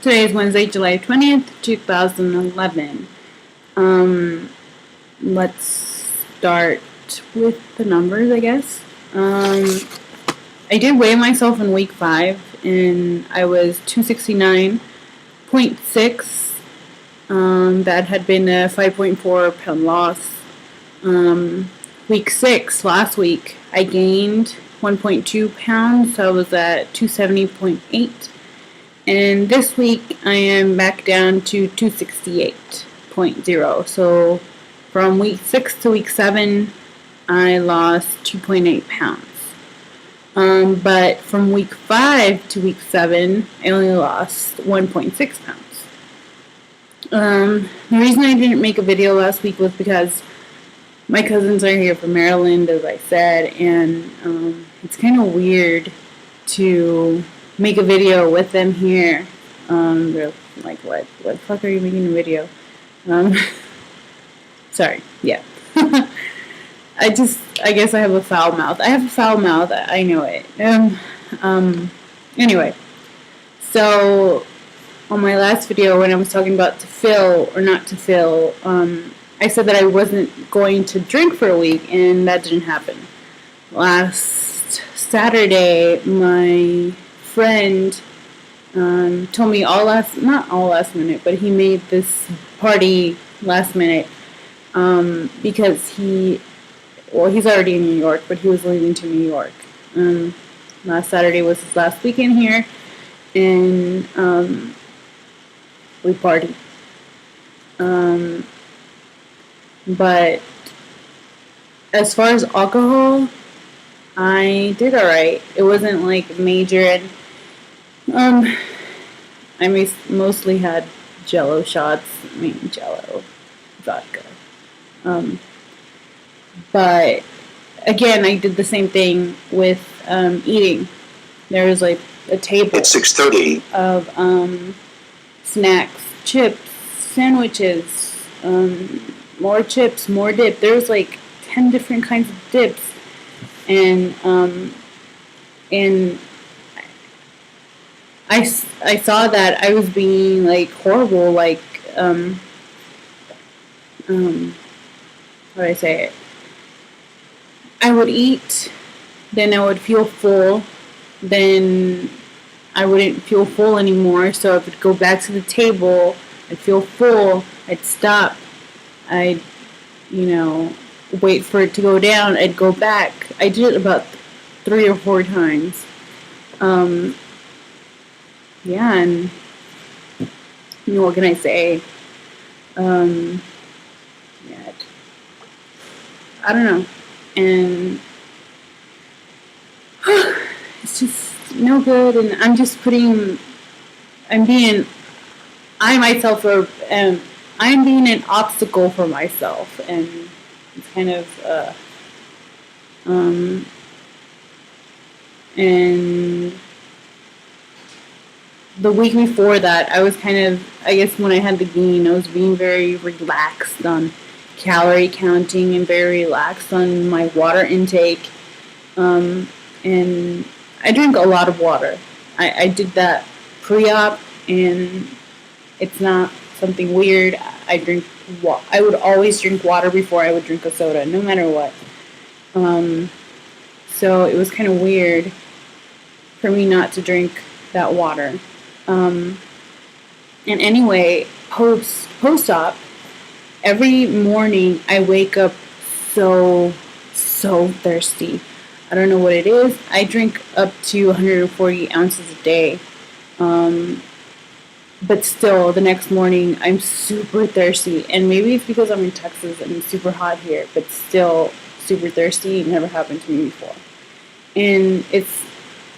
Today is Wednesday, July 20th, 2011. Let's start with the numbers, I guess. I did weigh myself in week 5, and I was 269.6. That had been a 5.4 pound loss. Week 6, last week, I gained 1.2 pounds, so I was at 270.8. And this week, I am back down to 268.0. So from week 6 to week 7, I lost 2.8 pounds. But from week 5 to week 7, I only lost 1.6 pounds. The reason I didn't make a video last week was because my cousins are here from Maryland, as I said, and it's kind of weird to make a video with them here. They're like, what the fuck are you making a video? Sorry, yeah. I guess I have a foul mouth. I have a foul mouth, I know it. Anyway, so on my last video when I was talking about to fill or not to fill, I said that I wasn't going to drink for a week, and that didn't happen. Last Saturday, my friend told me not all last minute, but he made this party last minute because he's already in New York, but he was leaving to New York. Last Saturday was his last weekend here, and we partied. But as far as alcohol, I did alright. It wasn't like major, and I mostly had Jello shots. Jello, vodka. But again, I did the same thing with eating. There was like a table. It's 6:30 of snacks, chips, sandwiches, more chips, more dip. There was like 10 different kinds of dips, and I saw that I was being like horrible, like how do I say it? I would eat, then I would feel full, then I wouldn't feel full anymore, so I would go back to the table, I'd feel full, I'd stop, I'd, wait for it to go down, I'd go back. I did it about 3 or 4 times. Yeah, and what can I say? Yeah, I don't know. And it's just no good, and I am being an obstacle for myself, and it's kind of, and the week before that, I was kind of, I guess when I had the gain, I was being very relaxed on calorie counting and very relaxed on my water intake, and I drink a lot of water. I did that pre-op, and it's not something weird. I would always drink water before I would drink a soda, no matter what. So it was kind of weird for me not to drink that water. And anyway, post-op, every morning I wake up so thirsty. I don't know what it is. I drink up to 140 ounces a day. But still, the next morning, I'm super thirsty. And maybe it's because I'm in Texas and it's super hot here, but still super thirsty. It never happened to me before. And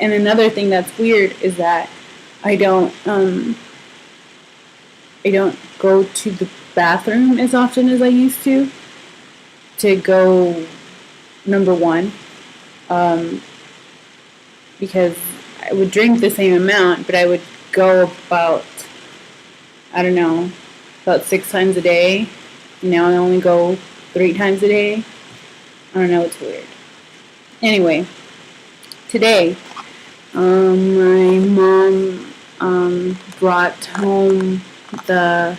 another thing that's weird is that I don't go to the bathroom as often as I used to go, number one, because I would drink the same amount, but I would go about 6 times a day. Now I only go 3 times a day. I don't know, it's weird. Anyway, today, my mom brought home the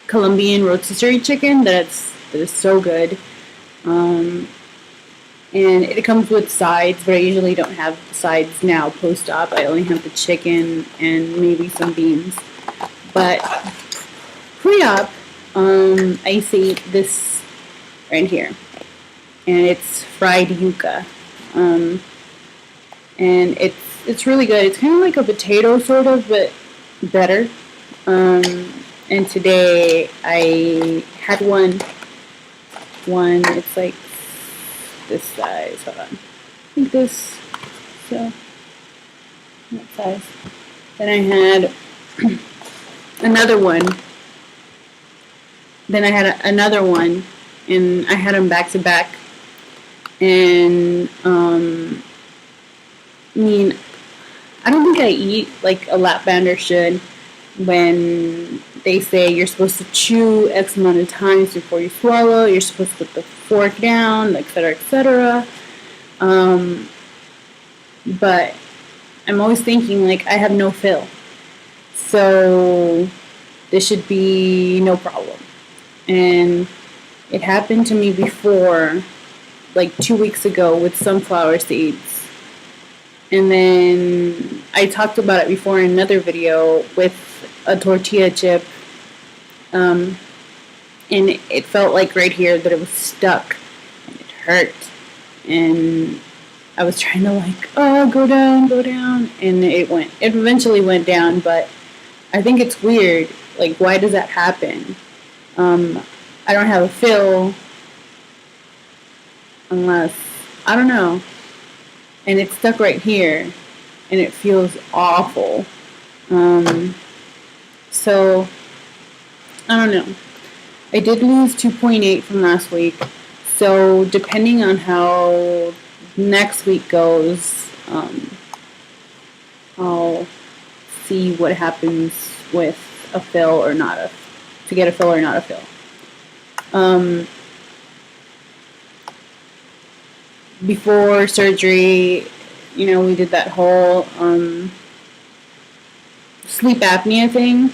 Colombian rotisserie chicken that is so good. And it comes with sides, but I usually don't have the sides now post-op. I only have the chicken and maybe some beans. But pre-op, I used to eat this right here. And it's fried yuca. And it's really good. It's kind of like a potato sort of, but better. And today I had one, it's like this size. Hold on. I think this, so, that size. Then I had another one. Then I had another one, and I had them back to back. And, I mean, I don't think I eat like a lap bander should when they say you're supposed to chew X amount of times before you swallow, you're supposed to put the fork down, etc., etc. But I'm always thinking, like, I have no fill. So this should be no problem. And it happened to me before, like 2 weeks ago with sunflower seeds. And then I talked about it before in another video with a tortilla chip. And it felt like right here that it was stuck. And it hurt. And I was trying to like, oh, go down. And it eventually went down, but I think it's weird. Like, why does that happen? I don't have a fill unless, I don't know. And it's stuck right here, and it feels awful. So, I don't know. I did lose 2.8 from last week, so depending on how next week goes, I'll see what happens with a fill or not to get a fill or not a fill. Before surgery, we did that whole sleep apnea thing.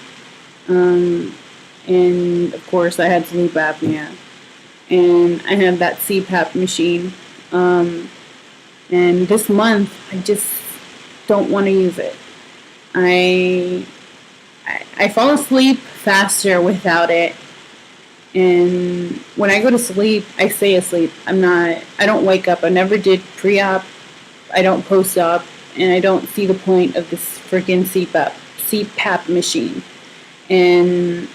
And of course I had sleep apnea. And I have that CPAP machine. And this month I just don't want to use it. I fall asleep faster without it. And when I go to sleep, I stay asleep. I don't wake up. I never did pre-op. I don't post-op. And I don't see the point of this freaking CPAP machine. And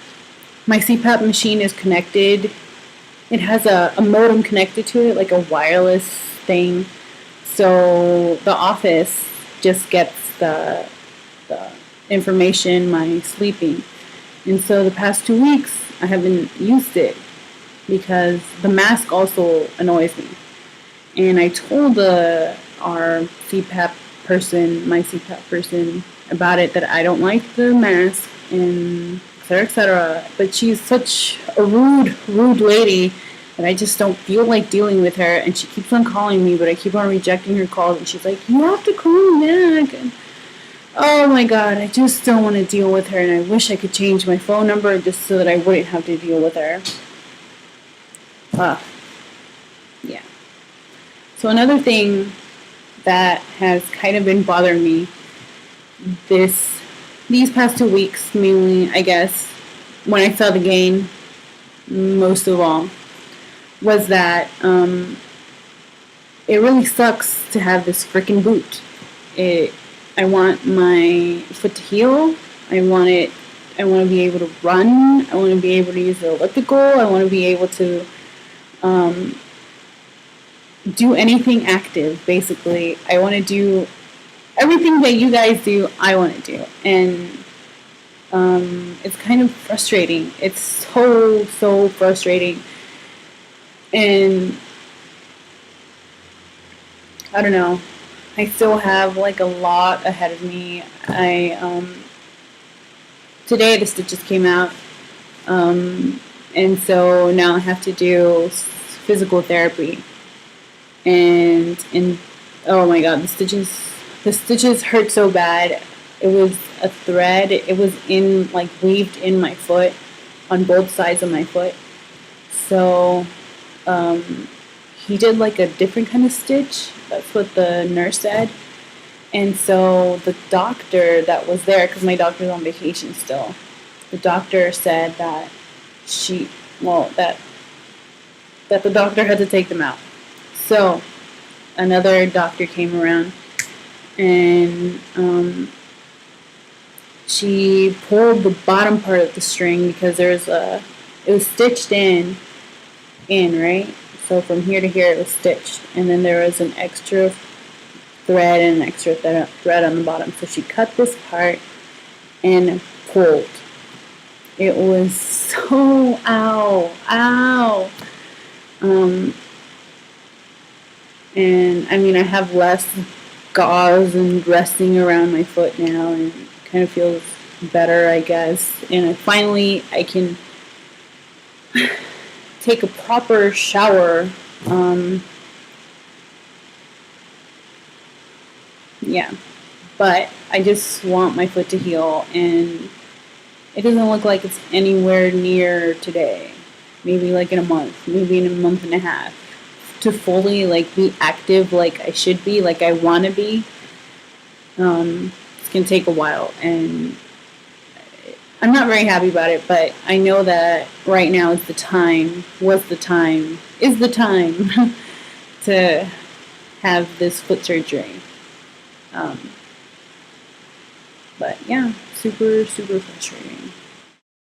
my CPAP machine is connected. It has a modem connected to it, like a wireless thing. So the office just gets the information, my sleeping. And so the past 2 weeks, I haven't used it because the mask also annoys me. And I told my CPAP person about it, that I don't like the mask and etc. But she's such a rude lady that I just don't feel like dealing with her. And she keeps on calling me, but I keep on rejecting her calls. And she's like, you have to call me back. And oh my God, I just don't want to deal with her, and I wish I could change my phone number just so that I wouldn't have to deal with her. Yeah. So another thing that has kind of been bothering me these past 2 weeks, mainly, I guess, when I saw the gain, most of all, was that it really sucks to have this freaking boot. I want my foot to heal. I want to be able to run. I want to be able to use the elliptical. I want to be able to do anything active, basically. I want to do everything that you guys do, I want to do. And it's kind of frustrating. It's so frustrating. And I don't know. I still have like a lot ahead of me. Today the stitches came out, and so now I have to do physical therapy. And oh my God, the stitches hurt so bad. It was a thread. It was in like weaved in my foot on both sides of my foot. So um, he did like a different kind of stitch. That's what the nurse said. And so the doctor that was there, because my doctor's on vacation still, the doctor said that she, well, that the doctor had to take them out. So another doctor came around and she pulled the bottom part of the string because it was stitched in, right? So from here to here it was stitched, and then there was an extra thread and an extra thread on the bottom. So she cut this part and pulled. It was so ow. Um, and I mean, I have less gauze and resting around my foot now, and it kind of feels better, I guess. And I can take a proper shower. Yeah, but I just want my foot to heal, and it doesn't look like it's anywhere near today. Maybe like in a month, maybe in a month and a half, to fully like be active like I should be, like I want to be. It's gonna take a while, and I'm not very happy about it. But I know that right now is the time. Is the time to have this foot surgery. Um, but yeah, super frustrating.